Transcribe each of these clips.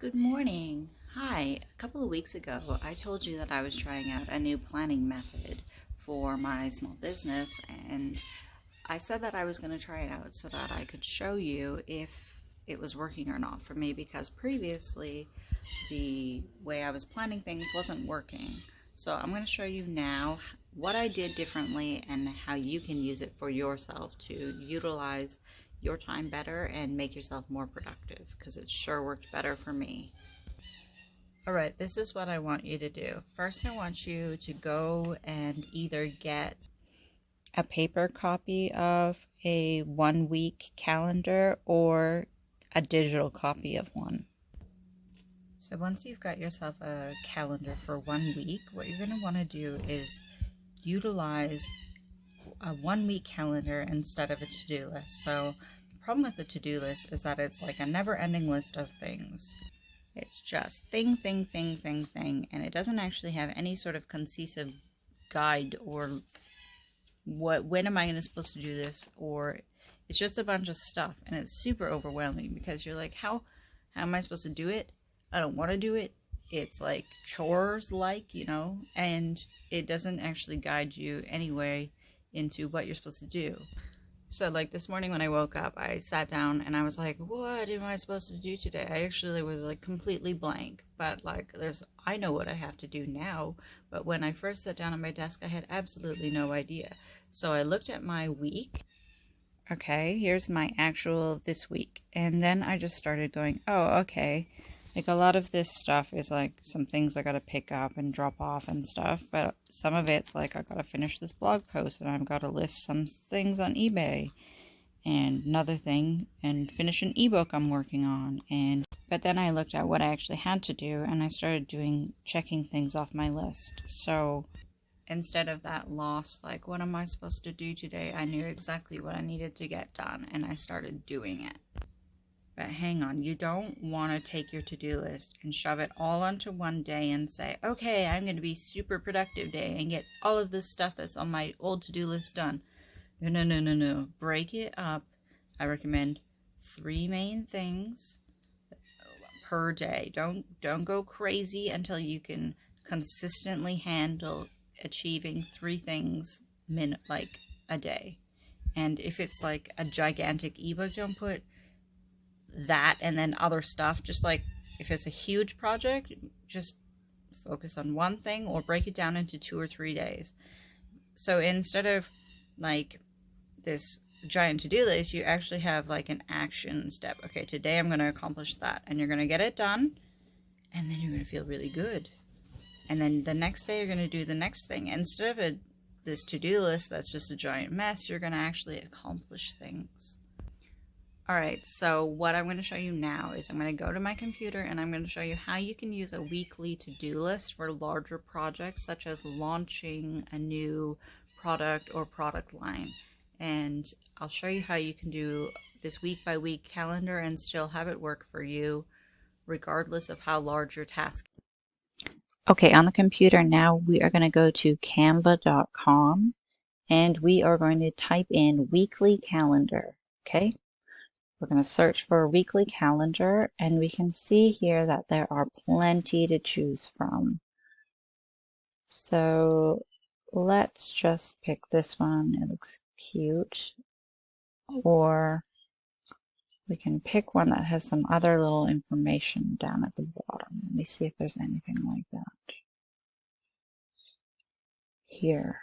Good morning. Hi. A couple of weeks ago, I told you that I was trying out a new planning method for my small business, and I said that I was going to try it out so that I could show you if it was working or not for me, because previously the way I was planning things wasn't working. So I'm going to show you now what I did differently and how you can use it for yourself to utilize your time better and make yourself more productive, because it sure worked better for me. All right, this is what I want you to do. First, I want you to go and either get a paper copy of a 1 week calendar or a digital copy of one. So once you've got yourself a calendar for 1 week, what you're going to want to do is utilize a 1 week calendar instead of a to-do list. So the problem with the to-do list is that it's like a never-ending list of things. It's just thing, thing, thing, thing, thing, and it doesn't actually have any sort of concisive guide or when am I supposed to do this, or it's just a bunch of stuff, and it's super overwhelming because you're like, how am I supposed to do it? I don't want to do it. It's like chores, and it doesn't actually guide you anyway into what you're supposed to do. So like this morning when I woke up, I sat down and I was like, what am I supposed to do today? I actually was like completely blank, but like I know what I have to do now. But when I first sat down at my desk, I had absolutely no idea. So I looked at my week. Okay, here's my actual this week. And then I just started going, oh, okay. Like a lot of this stuff is like some things I gotta pick up and drop off and stuff, but some of it's like I gotta finish this blog post and I've gotta list some things on eBay and another thing and finish an ebook I'm working on. But then I looked at what I actually had to do and I started checking things off my list. So instead of that lost, like what am I supposed to do today, I knew exactly what I needed to get done and I started doing it. But hang on, you don't want to take your to-do list and shove it all onto one day and say, okay, I'm going to be super productive day and get all of this stuff that's on my old to-do list done. No, no, no, no, no. Break it up. I recommend 3 main things per day. Don't go crazy until you can consistently handle achieving 3 things like a day. And if it's like a gigantic ebook, don't put that and then other stuff. Just like if it's a huge project, just focus on one thing or break it down into 2 or 3 days. So instead of like this giant to-do list, you actually have like an action step. Okay, today I'm going to accomplish that, and you're going to get it done, and then you're going to feel really good. And then the next day you're going to do the next thing. Instead of this to-do list that's just a giant mess, you're going to actually accomplish things. Alright, so what I'm going to show you now is I'm going to go to my computer and I'm going to show you how you can use a weekly to-do list for larger projects such as launching a new product or product line. And I'll show you how you can do this week by week calendar and still have it work for you regardless of how large your task is. Okay, on the computer now we are going to go to canva.com and we are going to type in weekly calendar. Okay. We're going to search for a weekly calendar, and we can see here that there are plenty to choose from. So let's just pick this one. It looks cute. Or we can pick one that has some other little information down at the bottom. Let me see if there's anything like that. Here.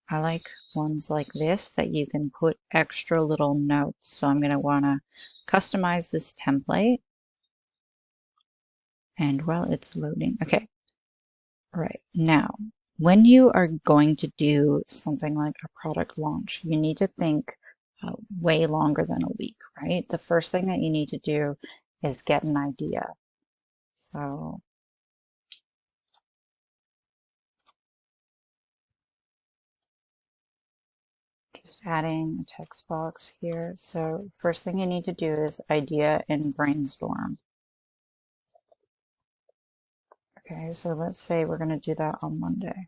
I like ones like this that you can put extra little notes. So I'm going to want to customize this template. And while it's loading, okay. All right, now, when you are going to do something like a product launch, you need to think way longer than a week, right? The first thing that you need to do is get an idea. So just adding a text box here. So first thing you need to do is idea and brainstorm. Okay, so let's say we're going to do that on Monday.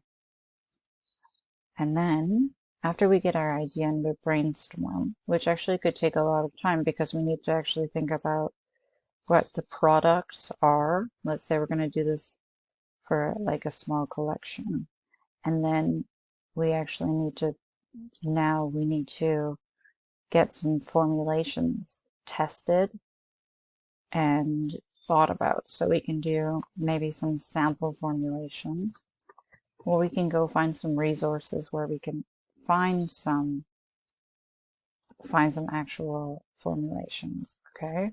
And then after we get our idea and we brainstorm, which actually could take a lot of time because we need to actually think about what the products are. Let's say we're going to do this for like a small collection. And then we actually need to, now we need to get some formulations tested and thought about. So we can do maybe some sample formulations, or we can go find some resources where we can find some actual formulations. Okay,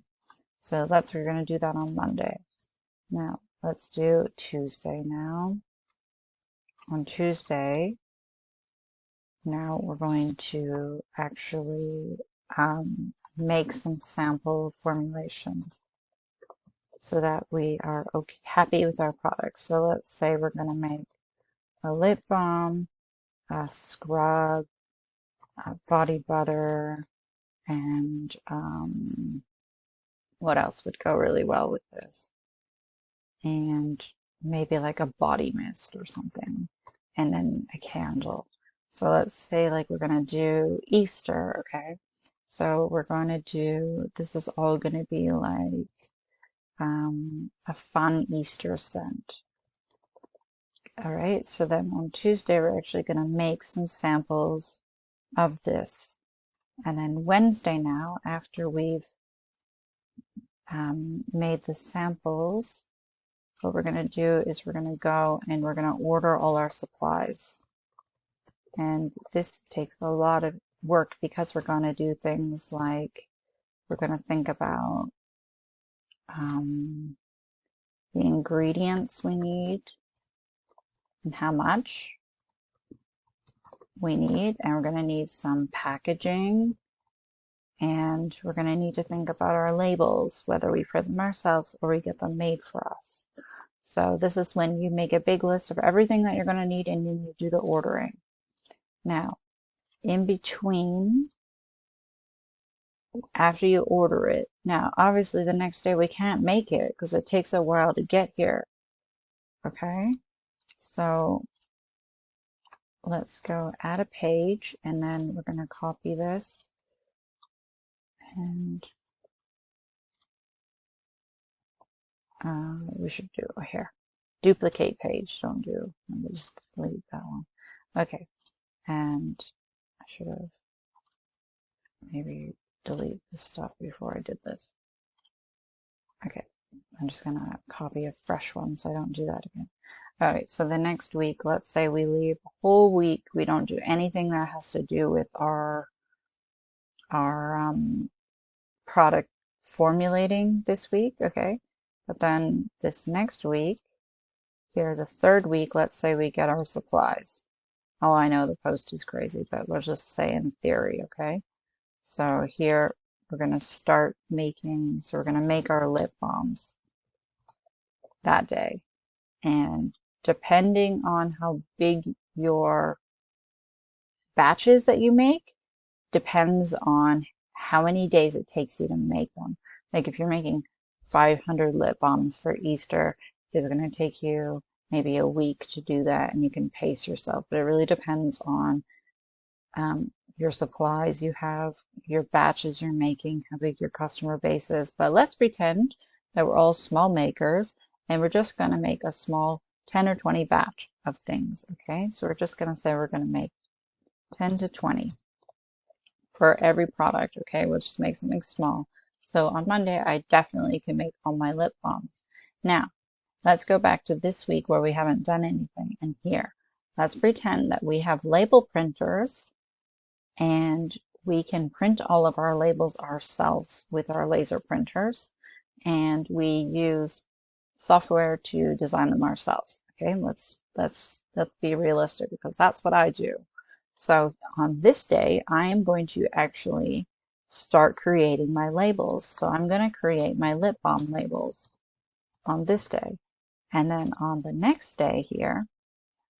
so we're going to do that on Monday. Now let's do Tuesday now. On Tuesday, now we're going to actually make some sample formulations so that we are okay, happy with our products. So let's say we're going to make a lip balm, a scrub, a body butter, and what else would go really well with this? And maybe like a body mist or something, and then a candle. So let's say like we're going to do Easter, okay? So we're going to do, this is all going to be like a fun Easter scent. All right, so then on Tuesday, we're actually going to make some samples of this. And then Wednesday now, after we've made the samples, what we're going to do is we're going to go and we're going to order all our supplies. And this takes a lot of work because we're going to do things like we're going to think about the ingredients we need and how much we need, and we're going to need some packaging, and we're going to need to think about our labels, whether we print them ourselves or we get them made for us. So this is when you make a big list of everything that you're going to need and then you do the ordering. Now, in between, after you order it, now obviously the next day we can't make it because it takes a while to get here. Okay, so let's go add a page, and then we're going to copy this, and we should do here, duplicate page, don't do, let me just delete that one. Okay, and I should have maybe delete this stuff before I did this. Okay, I'm just going to copy a fresh one so I don't do that again. All right, so the next week, let's say we leave a whole week, we don't do anything that has to do with our product formulating this week, okay? But then this next week, here, the third week, let's say we get our supplies. Oh, I know the post is crazy, but let's just say in theory, okay? So here, we're going to start making, so we're going to make our lip balms that day. And depending on how big your batches that you make, depends on how many days it takes you to make them. Like if you're making 500 lip balms for Easter, it's going to take you maybe a week to do that, and you can pace yourself. But it really depends on your supplies you have, your batches you're making, how big your customer base is. But let's pretend that we're all small makers, and we're just going to make a small 10 or 20 batch of things, okay? So we're just going to say we're going to make 10 to 20 for every product, okay? We'll just make something small. So on Monday, I definitely can make all my lip balms. Now, let's go back to this week where we haven't done anything. And here, let's pretend that we have label printers and we can print all of our labels ourselves with our laser printers. And we use software to design them ourselves. Okay, let's be realistic because that's what I do. So on this day, I am going to actually start creating my labels. So I'm going to create my lip balm labels on this day. And then on the next day here,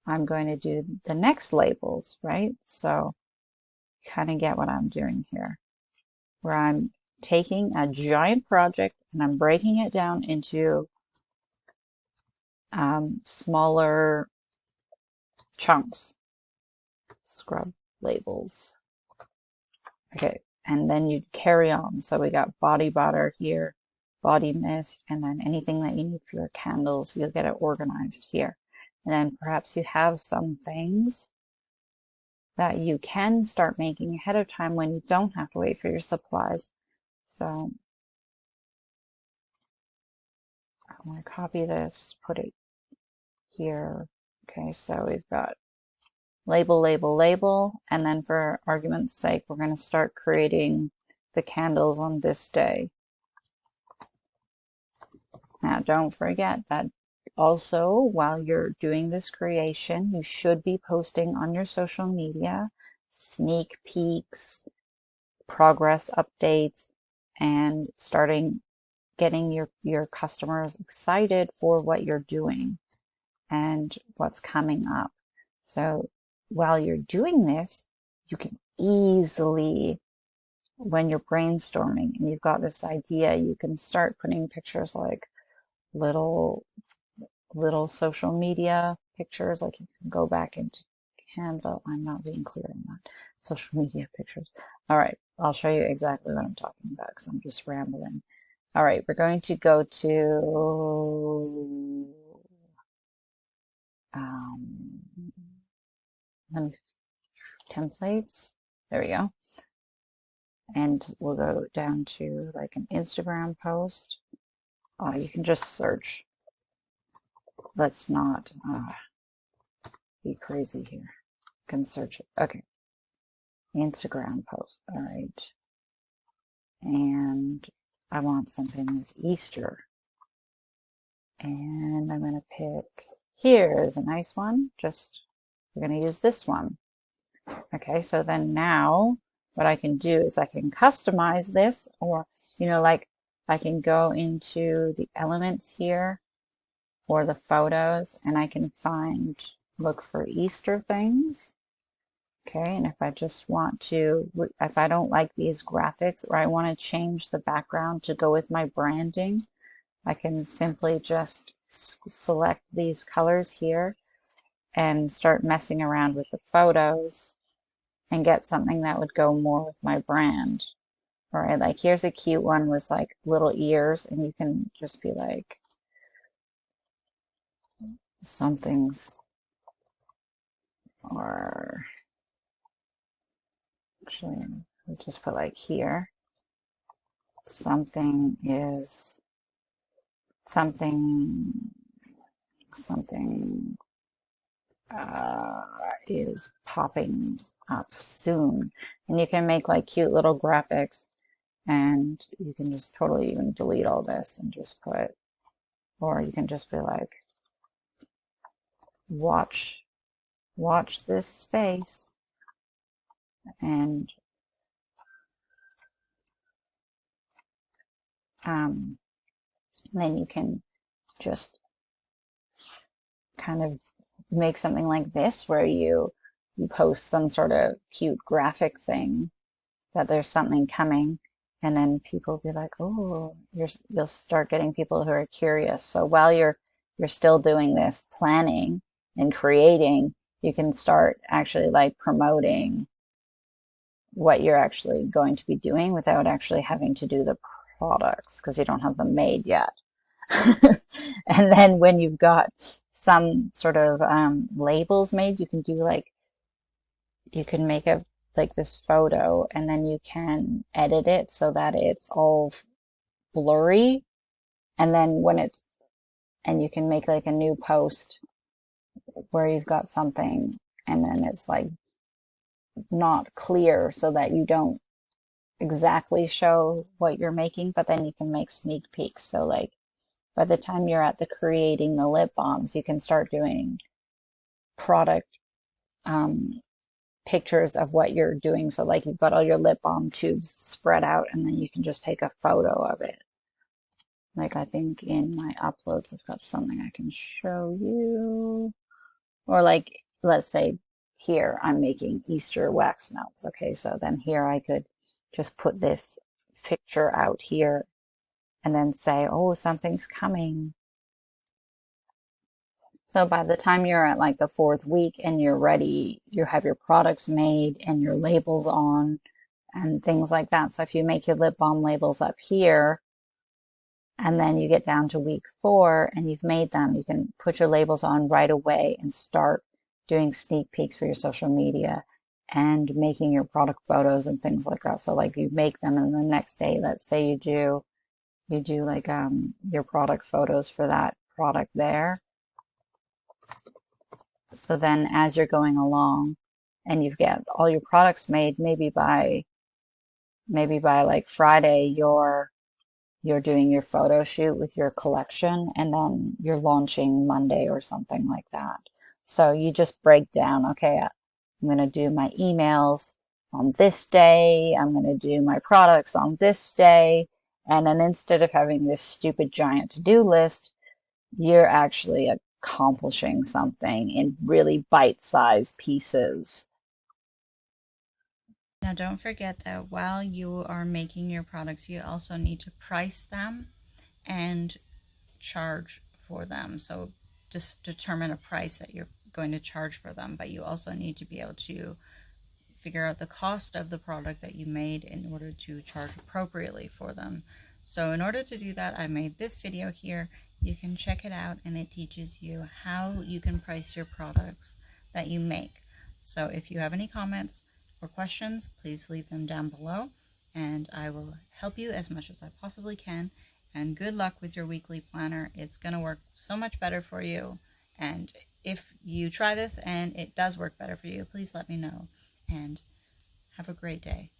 I'm going to do the next labels, right? So you kind of get what I'm doing here, where I'm taking a giant project and I'm breaking it down into smaller chunks. Scrub labels. Okay, and then you carry on. So we got body butter here, body mist, and then anything that you need for your candles, you'll get it organized here. And then perhaps you have some things that you can start making ahead of time when you don't have to wait for your supplies. So I'm going to copy this, put it here. Okay, so we've got label, label, label, and then for argument's sake, we're going to start creating the candles on this day. Now, don't forget that also, while you're doing this creation, you should be posting on your social media sneak peeks, progress updates, and starting getting your customers excited for what you're doing and what's coming up. So while you're doing this, you can easily, when you're brainstorming and you've got this idea, you can start putting pictures like little social media pictures, like you can go back into Canva. I'm not being clear on that. Social media pictures. All right, I'll show you exactly what I'm talking about because I'm just rambling. All right, we're going to go to templates. There we go. And we'll go down to like an Instagram post. You can just search. Let's not be crazy here. You can search it. Okay. Instagram post. All right. And I want something with Easter. And I'm going to pick, here is a nice one. We're going to use this one. Okay, so then now what I can do is I can customize this, or, like I can go into the elements here or the photos and I can look for Easter things. Okay, and if I just want to, if I don't like these graphics or I want to change the background to go with my branding, I can simply just select these colors here and start messing around with the photos and get something that would go more with my brand. All right, like here's a cute one with like little ears, and you can just be like, something's, or actually, we'll just put like here, something is, something is popping up soon. And you can make like cute little graphics, and you can just totally even delete all this and just put, or you can just be like, watch this space, and then you can just kind of make something like this where you post some sort of cute graphic thing that there's something coming, and then people be like, oh, you'll start getting people who are curious. So while you're still doing this planning and creating, you can start actually like promoting what you're actually going to be doing without actually having to do the products because you don't have them made yet. And then when you've got some sort of labels made, you can do like, you can make a like this photo, and then you can edit it so that it's all blurry, and then and you can make like a new post where you've got something and then it's like not clear so that you don't exactly show what you're making, but then you can make sneak peeks. So like by the time you're at the creating the lip balms, you can start doing product pictures of what you're doing. So like you've got all your lip balm tubes spread out, and then you can just take a photo of it. Like I think in my uploads, I've got something I can show you. Or like, let's say here I'm making Easter wax melts. Okay, so then here I could just put this picture out here and then say, oh, something's coming. So by the time you're at like the 4th week and you're ready, you have your products made and your labels on and things like that. So if you make your lip balm labels up here, And then you get down to week 4 and you've made them. You can put your labels on right away and start doing sneak peeks for your social media and making your product photos and things like that. So like you make them and the next day, let's say you do like your product photos for that product there. So then as you're going along and you've got all your products made, maybe by like Friday you're doing your photo shoot with your collection and then you're launching Monday or something like that. So you just break down, okay, I'm going to do my emails on this day, I'm going to do my products on this day, and then instead of having this stupid giant to-do list, you're actually accomplishing something in really bite-sized pieces. Now, don't forget that while you are making your products, you also need to price them and charge for them. So just determine a price that you're going to charge for them, but you also need to be able to figure out the cost of the product that you made in order to charge appropriately for them. So in order to do that, I made this video here. You can check it out and it teaches you how you can price your products that you make. So if you have any comments or questions, please leave them down below and I will help you as much as I possibly can. And good luck with your weekly planner. It's going to work so much better for you. And if you try this and it does work better for you, please let me know and have a great day.